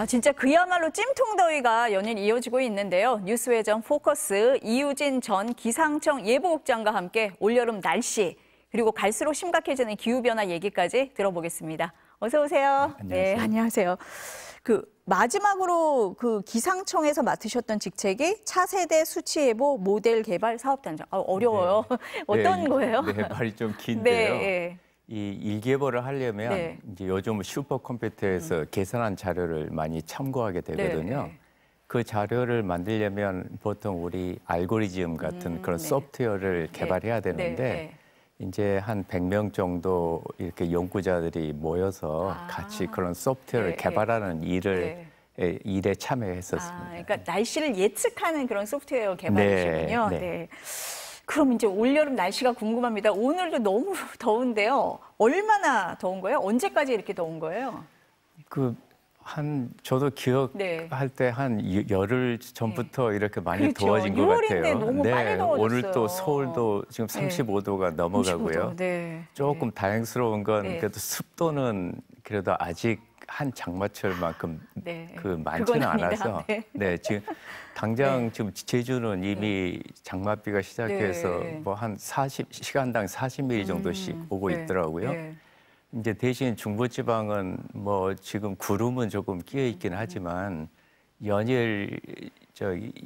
진짜 그야말로 찜통더위가 연일 이어지고 있는데요. 뉴스회전 포커스 이유진 전 기상청 예보국장과 함께 올여름 날씨 그리고 갈수록 심각해지는 기후변화 얘기까지 들어보겠습니다. 어서 오세요. 네, 안녕하세요. 마지막으로 기상청에서 맡으셨던 직책이 차세대 수치예보 모델 개발 사업단장. 어려워요. 네. 어떤 거예요? 네, 말이 좀 긴데요. 네. 이 일개보를 하려면 네. 이제 요즘 슈퍼컴퓨터에서 계산한 자료를 많이 참고하게 되거든요. 네. 그 자료를 만들려면 보통 우리 알고리즘 같은 그런 네. 소프트웨어를 개발해야 되는데 이제 한 100명 정도 이렇게 연구자들이 모여서 같이 그런 소프트웨어를 개발하는 일에 참여했었습니다. 그러니까 날씨를 예측하는 그런 소프트웨어 개발이시군요. 네. 그럼 이제 올여름 날씨가 궁금합니다. 오늘도 너무 더운데요. 얼마나 더운 거예요? 언제까지 이렇게 더운 거예요? 저도 기억할 때 한 열흘 전부터 이렇게 많이 더워진 것 같아요. 너무 빨리 더워졌어요. 오늘 또 서울도 지금 35도가 넘어가고요. 35도, 조금 다행스러운 건 그래도 습도는 그래도 아직 한 장마철만큼 많지는 않아서 지금 당장 지금 제주는 이미 장맛비가 시작해서 뭐 한 40시간당 40mm 정도씩 오고 있더라고요. 이제 대신 중부지방은 뭐 지금 구름은 조금 끼어 있긴 하지만 연일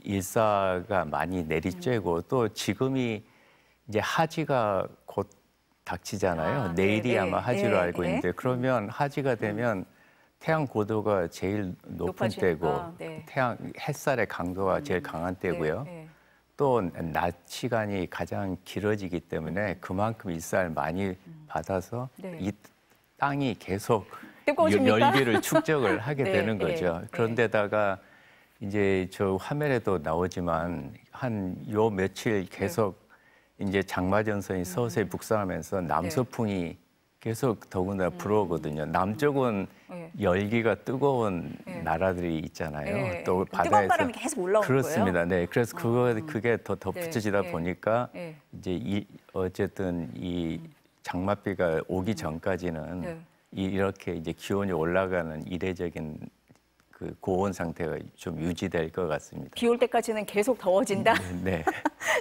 일사가 많이 내리쬐고 또 지금이 이제 하지가 곧 닥치잖아요. 내일이 아마 하지로 알고 있는데 그러면 하지가 되면 태양 고도가 제일 높은 때고 햇살의 강도가 제일 강한 때고요. 또 낮 시간이 가장 길어지기 때문에 그만큼 일사를 많이 받아서 이 땅이 계속 열기를 축적을 하게 되는 거죠. 그런데다가 이제 저 화면에도 나오지만 한 요 며칠 계속 이제 장마전선이 서서히 북상하면서 남서풍이 계속 더군다나 불어오거든요. 남쪽은 열기가 뜨거운 나라들이 있잖아요. 또 바다에서 뜨거운 바람이 계속 올라오는 그렇습니다. 거예요? 네, 그래서 그게 더 덧붙여지다 보니까 이제 어쨌든 이 장맛비가 오기 전까지는 이렇게 이제 기온이 올라가는 이례적인 고온 상태가 좀 유지될 것 같습니다. 비 올 때까지는 계속 더워진다? 네.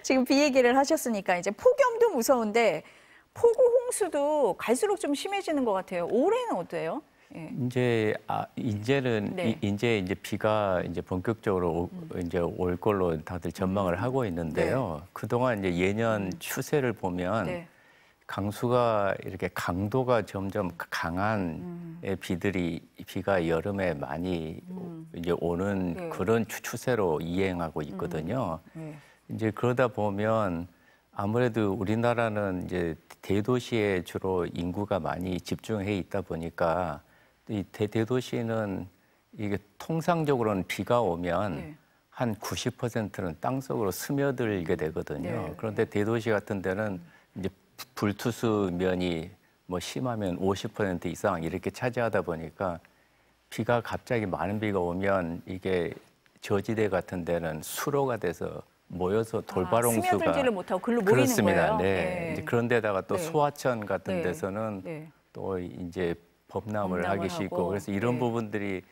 지금 비 얘기를 하셨으니까 이제 폭염도 무서운데 폭우 홍수도 갈수록 좀 심해지는 것 같아요. 올해는 어때요? 이제는 이제 비가 이제 본격적으로 이제 올 걸로 다들 전망을 하고 있는데요. 그동안 이제 예년 추세를 보면 강수가 이렇게 강도가 점점 강한 비가 여름에 많이 이제 오는 그런 추세로 이행하고 있거든요. 이제 그러다 보면 아무래도 우리나라는 이제 대도시에 주로 인구가 많이 집중해 있다 보니까 이 대도시는 이게 통상적으로는 비가 오면 한 90%는 땅속으로 스며들게 되거든요. 그런데 대도시 같은 데는 이제 불투수면이 뭐 심하면 50% 이상 이렇게 차지하다 보니까 비가 갑자기 많은 비가 오면 이게 저지대 같은 데는 수로가 돼서 모여서 돌발홍수가 스며들지를 못하고 글로 모이는 그렇습니다. 거예요. 이제 그런데다가 또 소하천 같은 데서는 또 이제 범람을 하기 쉽고 그래서 이런 부분들이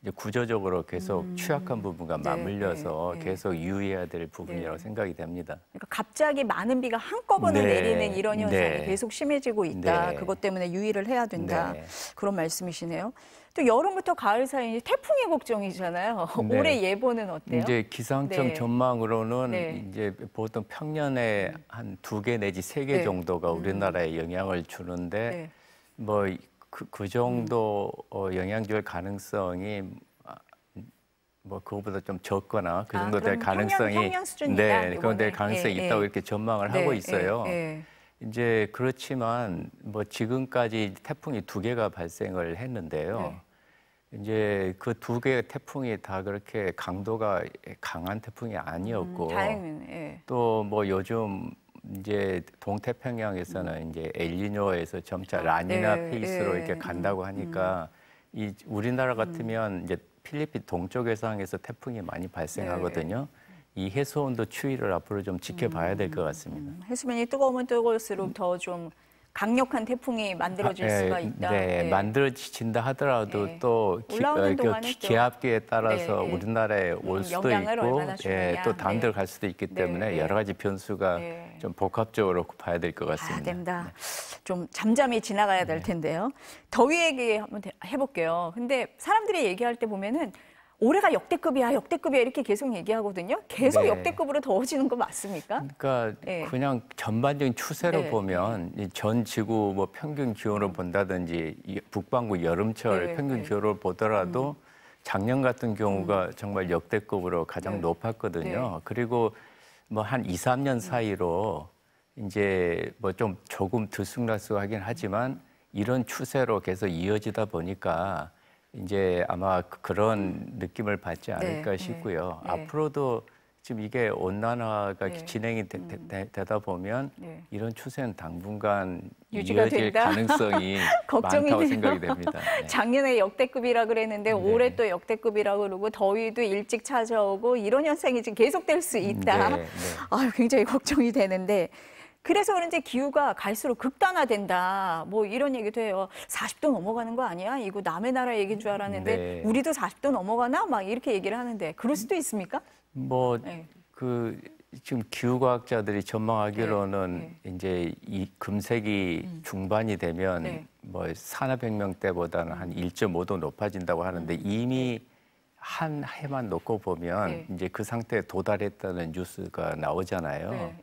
이제 구조적으로 계속 취약한 부분과 맞물려서 계속 유의해야 될 부분이라고 생각이 됩니다. 그러니까 갑자기 많은 비가 한꺼번에 내리는 이런 현상이 계속 심해지고 있다. 그것 때문에 유의를 해야 된다. 그런 말씀이시네요. 또 여름부터 가을 사이 태풍이 걱정이잖아요. 올해 예보는 어때요? 이제 기상청 전망으로는 이제 보통 평년에 한 2개 내지 3개 정도가 우리나라에 영향을 주는데 뭐 그 정도 영향 줄 가능성이 뭐 그거보다 좀 적거나 그 정도 될 가능성이 평년 수준이다. 그런 될 가능성이 있다고 이렇게 전망을 하고 있어요. 이제 그렇지만 뭐 지금까지 태풍이 2개가 발생을 했는데요. 이제 그 2개의 태풍이 다 그렇게 강도가 강한 태풍이 아니었고 또 뭐 요즘 이제 동태평양에서는 이제 엘니뇨에서 점차 라니나 페이스로 이렇게 간다고 하니까 이 우리나라 같으면 이제 필리핀 동쪽 해상에서 태풍이 많이 발생하거든요. 이 해수온도 추이를 앞으로 좀 지켜봐야 될 것 같습니다. 해수면이 뜨거우면 뜨거울수록 더 좀 강력한 태풍이 만들어질 수가 있다. 네, 네. 만들어진다 하더라도 네. 또 기압기에 따라서 네, 우리나라에 올 수도 있고 또 다른 데로 갈 수도 있기 때문에 여러 가지 변수가 좀 복합적으로 봐야 될 것 같습니다. 됩니다. 좀 잠잠히 지나가야 될 텐데요. 더위 얘기 한번 해볼게요. 근데 사람들이 얘기할 때 보면은 올해가 역대급이야, 역대급이야 이렇게 계속 얘기하거든요. 계속 역대급으로 더워지는 거 맞습니까? 그러니까 그냥 전반적인 추세로 보면 전 지구 뭐 평균 기온을 본다든지 북반구 여름철 평균 기온을 보더라도 작년 같은 경우가 정말 역대급으로 가장 높았거든요. 그리고 뭐 한 2, 3년 사이로 이제 뭐 좀 조금 들쑥날쑥하긴 하지만 이런 추세로 계속 이어지다 보니까 이제 아마 그런 느낌을 받지 않을까 싶고요. 앞으로도 지금 이게 온난화가 진행이 되다 보면 이런 추세는 당분간 이어질 가능성이 많다고 생각이 됩니다. 작년에 역대급이라 그랬는데 올해 또 역대급이라고 그러고 더위도 일찍 찾아오고 이런 현상이 지금 계속될 수 있다. 아유, 굉장히 걱정이 되는데 그래서 그런지 기후가 갈수록 극단화된다. 뭐 이런 얘기도 해요. 40도 넘어가는 거 아니야? 이거 남의 나라 얘기인 줄 알았는데 우리도 40도 넘어가나? 막 이렇게 얘기를 하는데 그럴 수도 있습니까? 뭐 지금 기후과학자들이 전망하기로는 이제 이 금세기 중반이 되면 뭐 산업혁명 때보다는 한 1.5도 높아진다고 하는데 이미 한 해만 놓고 보면 이제 그 상태에 도달했다는 뉴스가 나오잖아요.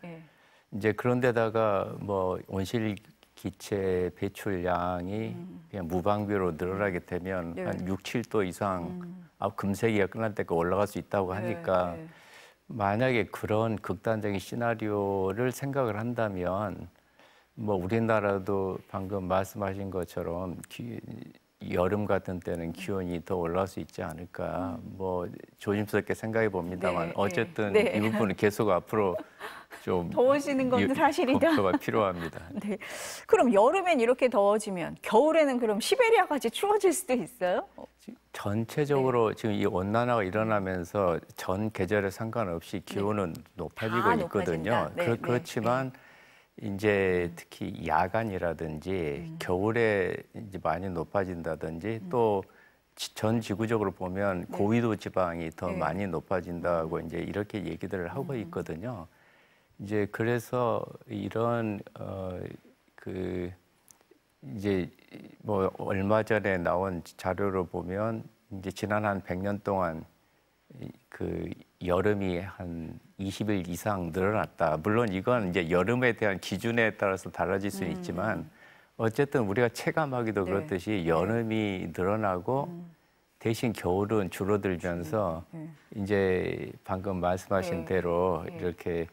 이제 그런데다가 뭐 온실기체 배출량이 그냥 무방비로 늘어나게 되면 한 6, 7도 이상 금세기가 끝날 때까지 올라갈 수 있다고 하니까 만약에 그런 극단적인 시나리오를 생각을 한다면 뭐 우리나라도 방금 말씀하신 것처럼 여름 같은 때는 기온이 더 올라갈 수 있지 않을까 뭐 조심스럽게 생각해 봅니다만 어쨌든 이 부분은 계속 앞으로 좀 더워지는 건 사실이다. 검토가 필요합니다. 그럼 여름엔 이렇게 더워지면 겨울에는 그럼 시베리아까지 추워질 수도 있어요? 전체적으로 지금 이 온난화가 일어나면서 전 계절에 상관없이 기온은 높아지고 있거든요. 그렇지만 이제 특히 야간이라든지 겨울에 이제 많이 높아진다든지 또 전 지구적으로 보면 고위도 지방이 더 많이 높아진다고 이제 이렇게 얘기들을 하고 있거든요. 이제 그래서 이런 이제 뭐 얼마 전에 나온 자료를 보면 이제 지난 한 100년 동안 그 여름이 한 20일 이상 늘어났다. 물론 이건 이제 여름에 대한 기준에 따라서 달라질 수는 있지만 어쨌든 우리가 체감하기도 그렇듯이 여름이 늘어나고 대신 겨울은 줄어들면서 이제 방금 말씀하신 대로 이렇게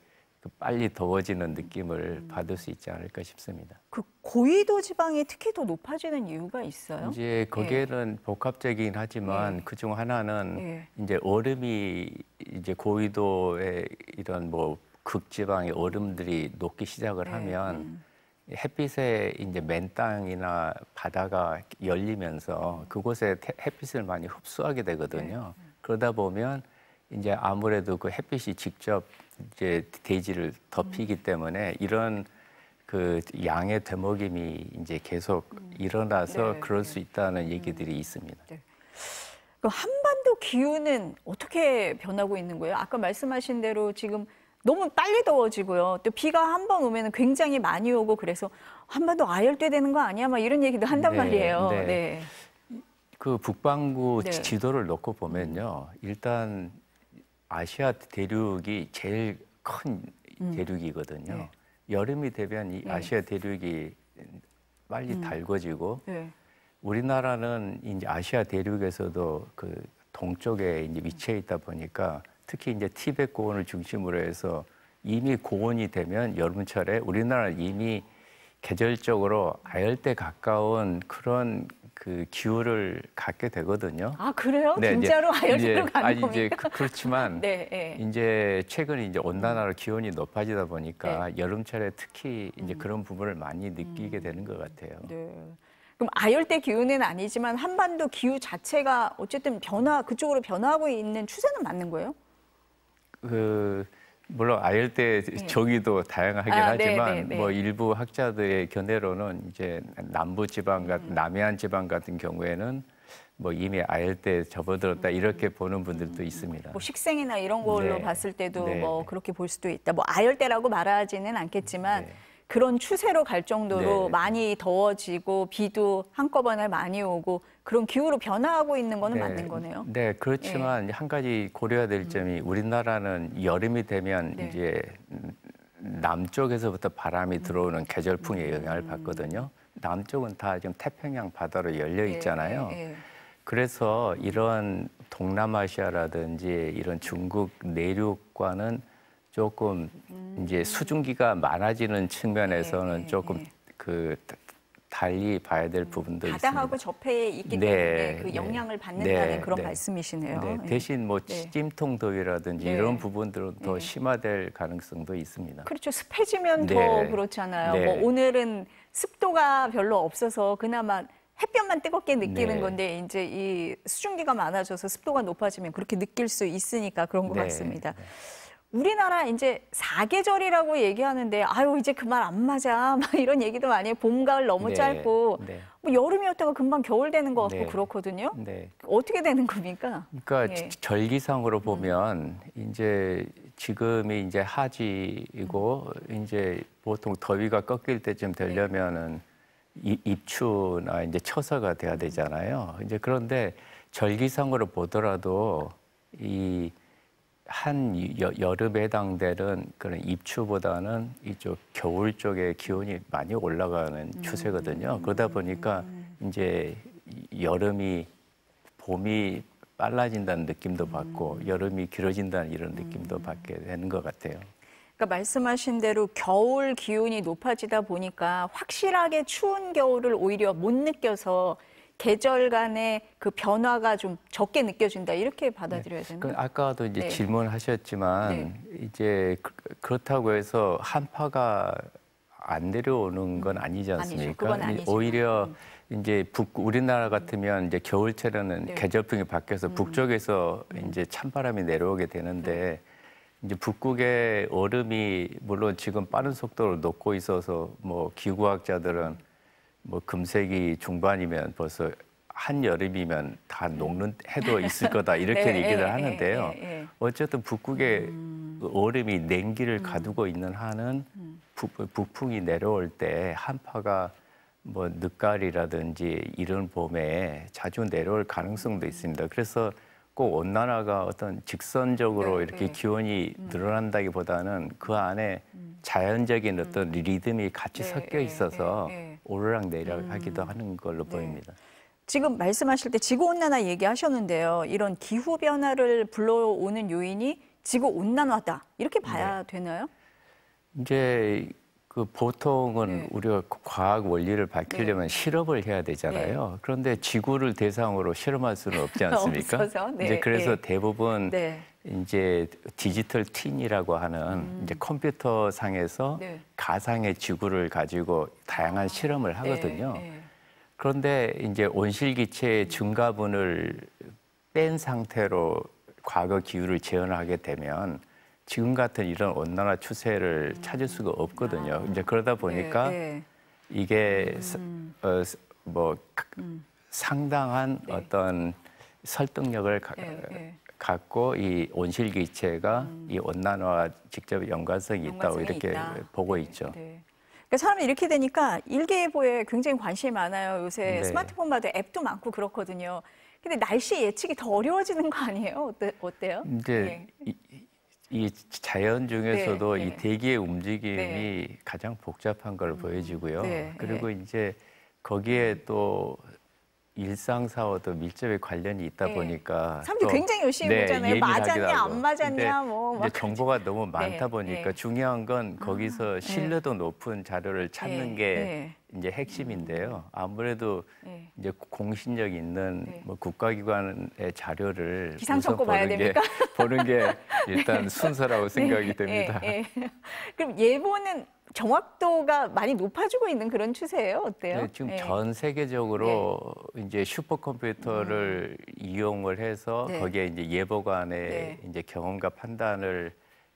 빨리 더워지는 느낌을 받을 수 있지 않을까 싶습니다. 그 고위도 지방이 특히 더 높아지는 이유가 있어요? 이제 거기에는 복합적이긴 하지만 그중 하나는 이제 얼음이 이제 고위도의 이런 뭐 극지방의 얼음들이 녹기 시작을 하면 햇빛에 이제 맨 땅이나 바다가 열리면서 그곳에 햇빛을 많이 흡수하게 되거든요. 그러다 보면 이제 아무래도 그 햇빛이 직접 이제 대지를 덮이기 때문에 이런 그 양의 되먹임이 이제 계속 일어나서 그럴 수 있다는 얘기들이 있습니다. 그럼 한반도 기후는 어떻게 변하고 있는 거예요? 아까 말씀하신 대로 지금 너무 빨리 더워지고요. 또 비가 한 번 오면 굉장히 많이 오고 그래서 한반도 아열대 되는 거 아니야? 막 이런 얘기도 한단 말이에요. 그 북반구 지도를 놓고 보면요. 일단 아시아 대륙이 제일 큰 대륙이거든요. 여름이 되면 이 아시아 대륙이 빨리 달궈지고 우리나라는 이제 아시아 대륙에서도 그 동쪽에 이제 위치해 있다 보니까 특히 이제 티베트 고원을 중심으로 해서 이미 고온이 되면 여름철에 우리나라는 이미 계절적으로 아열대 가까운 그런 그 기후를 갖게 되거든요. 아 그래요? 진짜로 아열대로 가는 겁니까? 이제 그렇지만 이제 최근에 이제 온난화로 기온이 높아지다 보니까 여름철에 특히 이제 그런 부분을 많이 느끼게 되는 것 같아요. 그럼 아열대 기후는 아니지만 한반도 기후 자체가 어쨌든 그쪽으로 변화하고 있는 추세는 맞는 거예요? 물론 아열대 조기도 다양하긴 하지만 네. 뭐 일부 학자들의 견해로는 이제 남부 지방 같은 남해안 지방 같은 경우에는 뭐 이미 아열대에 접어들었다 이렇게 보는 분들도 있습니다. 뭐 식생이나 이런 걸로 네. 봤을 때도 네. 뭐 그렇게 볼 수도 있다. 뭐 아열대라고 말하지는 않겠지만 그런 추세로 갈 정도로 많이 더워지고 비도 한꺼번에 많이 오고 그런 기후로 변화하고 있는 거는 맞는 거네요. 네, 그렇지만 한 가지 고려해야 될 점이 우리나라는 여름이 되면 이제 남쪽에서부터 바람이 들어오는 계절풍의 영향을 받거든요. 남쪽은 다 지금 태평양 바다로 열려 있잖아요. 그래서 이런 동남아시아라든지 이런 중국 내륙과는 조금 이제 수증기가 많아지는 측면에서는 조금 그 달리 봐야 될 부분도 있습니다. 바다하고 접해 있기 때문에 그 영향을 받는다는 그런 말씀이시네요. 대신 뭐 찜통 더위라든지 이런 부분들은 더 심화될 가능성도 있습니다. 그렇죠. 습해지면 더 그렇잖아요. 뭐 오늘은 습도가 별로 없어서 그나마 햇볕만 뜨겁게 느끼는 건데 이제 이 수증기가 많아져서 습도가 높아지면 그렇게 느낄 수 있으니까 그런 것 같습니다. 우리나라 이제 사계절이라고 얘기하는데 아유 이제 그 말 안 맞아 막 이런 얘기도 많이 해요. 봄, 가을 너무 짧고 뭐 여름이었다가 금방 겨울 되는 것 같고 그렇거든요. 어떻게 되는 겁니까? 그러니까 절기상으로 보면 이제 지금이 이제 하지이고 이제 보통 더위가 꺾일 때쯤 되려면은 입추나 이제 처서가 돼야 되잖아요. 이제 그런데 절기상으로 보더라도 이 여름에 해당되는 그런 입추보다는 이쪽 겨울 쪽에 기온이 많이 올라가는 추세거든요. 그러다 보니까 이제 봄이 빨라진다는 느낌도 받고 여름이 길어진다는 이런 느낌도 받게 되는 것 같아요. 그러니까 말씀하신 대로 겨울 기온이 높아지다 보니까 확실하게 추운 겨울을 오히려 못 느껴서 계절 간의 그 변화가 좀 적게 느껴진다 이렇게 받아들여야 되는 거예요? 아까도 이제 질문하셨지만 이제 그렇다고 해서 한파가 안 내려오는 건 아니지 않습니까? 오히려 이제 우리나라 같으면 이제 겨울철에는 계절풍이 바뀌어서 북쪽에서 이제 찬바람이 내려오게 되는데 이제 북극의 얼음이 물론 지금 빠른 속도로 녹고 있어서 뭐 기후학자들은 뭐 금세기 중반이면 벌써 한여름이면 다 녹는 해도 있을 거다 이렇게 얘기를 하는데요. 어쨌든 북극의 얼음이 냉기를 가두고 있는 한은 북풍이 내려올 때 한파가 뭐 늦가을이라든지 이른 봄에 자주 내려올 가능성도 있습니다. 그래서 꼭 온난화가 어떤 직선적으로 이렇게 기온이 늘어난다기보다는 그 안에 자연적인 어떤 리듬이 같이 섞여 있어서 오르락내리락 하기도 하는 걸로 보입니다. 지금 말씀하실 때 지구온난화 얘기하셨는데요. 이런 기후변화를 불러오는 요인이 지구온난화다. 이렇게 봐야 되나요? 이제 그 보통은 우리가 과학 원리를 밝히려면 실험을 해야 되잖아요. 그런데 지구를 대상으로 실험할 수는 없지 않습니까? 이제 그래서 대부분 이제 디지털 트윈이라고 하는 이제 컴퓨터 상에서 가상의 지구를 가지고 다양한 실험을 하거든요. 그런데 이제 온실기체의 증가분을 뺀 상태로 과거 기후를 재현하게 되면 지금 같은 이런 온난화 추세를 찾을 수가 없거든요. 이제 그러다 보니까 이게 상당한 어떤 설득력을 갖고 이 온실기체가 이 온난화와 직접 연관성이 있다고 이렇게 보고 있죠. 그러니까 사람이 이렇게 되니까 일기예보에 굉장히 관심이 많아요. 요새 스마트폰 봐도 앱도 많고 그렇거든요. 근데 날씨 예측이 더 어려워지는 거 아니에요? 어때요? 이제 이 자연 중에서도 이 대기의 움직임이 가장 복잡한 걸 보여지고요. 그리고 이제 거기에 또 일상사와도 밀접히 관련이 있다 보니까 사람들이 굉장히 열심히 보잖아요. 맞았냐 안 맞았냐 뭐. 이제 정보가 너무 많다 보니까 중요한 건 거기서 신뢰도 높은 자료를 찾는 게 이제 핵심인데요. 아무래도 이제 공신력 있는 뭐 국가기관의 자료를 기상청고 봐야 됩니까? 보는 게 일단 순서라고 생각이 됩니다. 그럼 예보는 정확도가 많이 높아지고 있는 그런 추세예요? 어때요? 지금 전 세계적으로 이제 슈퍼컴퓨터를 이용을 해서 거기에 이제 예보관의 이제 경험과 판단을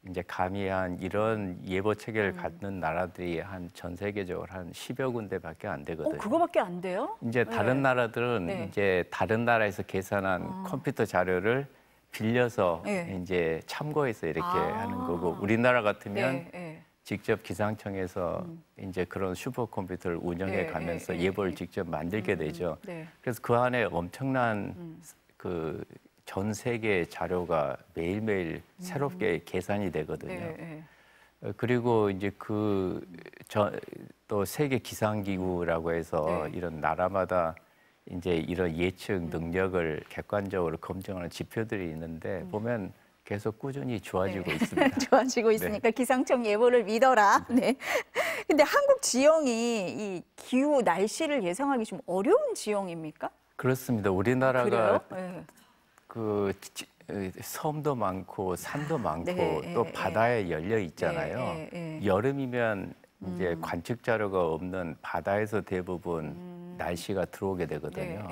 이제 가미한 이런 예보 체계를 갖는 나라들이 한 전 세계적으로 한 10여 군데밖에 안 되거든요. 그거밖에 안 돼요? 이제 다른 나라들은 이제 다른 나라에서 계산한 컴퓨터 자료를 빌려서 이제 참고해서 이렇게 하는 거고, 우리나라 같으면 직접 기상청에서 이제 그런 슈퍼컴퓨터를 운영해 가면서 예보를 직접 만들게 되죠. 그래서 그 안에 엄청난 그 전 세계 자료가 매일매일 새롭게 계산이 되거든요. 그리고 이제 또 세계 기상기구라고 해서 이런 나라마다 이제 이런 예측 능력을 객관적으로 검증하는 지표들이 있는데 보면 계속 꾸준히 좋아지고 있습니다. 좋아지고 있으니까 기상청 예보를 믿어라. 네. 근데 한국 지형이 이 기후 날씨를 예상하기 좀 어려운 지형입니까? 그렇습니다. 우리나라가 그래요? 그 섬도 많고 산도 많고 또 바다에 열려 있잖아요. 여름이면 이제 관측 자료가 없는 바다에서 대부분 날씨가 들어오게 되거든요.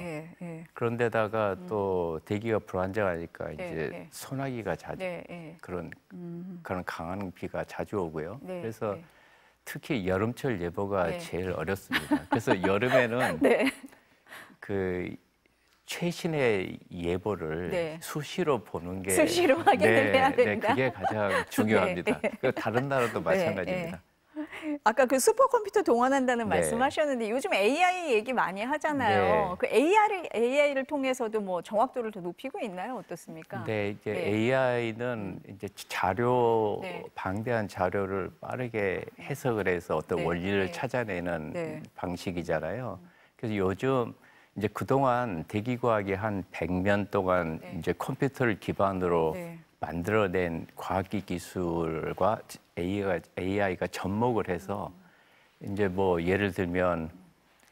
그런데다가 또 대기가 불안정하니까 이제 소나기가 자주 그런 강한 비가 자주 오고요. 그래서 특히 여름철 예보가 제일 어렵습니다. 그래서 여름에는 그 최신의 예보를 수시로 보는 게 수시로 확인을 해야 된다. 그게 가장 중요합니다. 다른 나라도 마찬가지입니다. 아까 그 슈퍼컴퓨터 동원한다는 말씀하셨는데 요즘 AI 얘기 많이 하잖아요. 그 AI를 통해서도 뭐 정확도를 더 높이고 있나요? 어떻습니까? 네, 이제 AI는 이제 방대한 자료를 빠르게 해석을 해서 어떤 원리를 찾아내는 방식이잖아요. 그래서 요즘 이제 그동안 대기과학이 한 100년 동안 이제 컴퓨터를 기반으로 만들어낸 과학기 기술과 AI가 접목을 해서 이제 뭐 예를 들면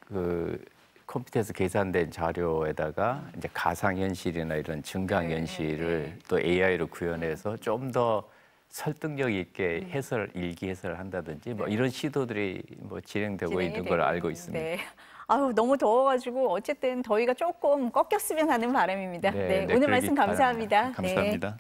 그 컴퓨터에서 계산된 자료에다가 이제 가상현실이나 이런 증강현실을 또 AI로 구현해서 좀 더 설득력 있게 일기 해설을 한다든지 뭐 이런 시도들이 뭐 진행되고 있는 걸 알고 있습니다. 아유, 너무 더워가지고 어쨌든 더위가 조금 꺾였으면 하는 바람입니다. 오늘 말씀 감사합니다. 감사합니다.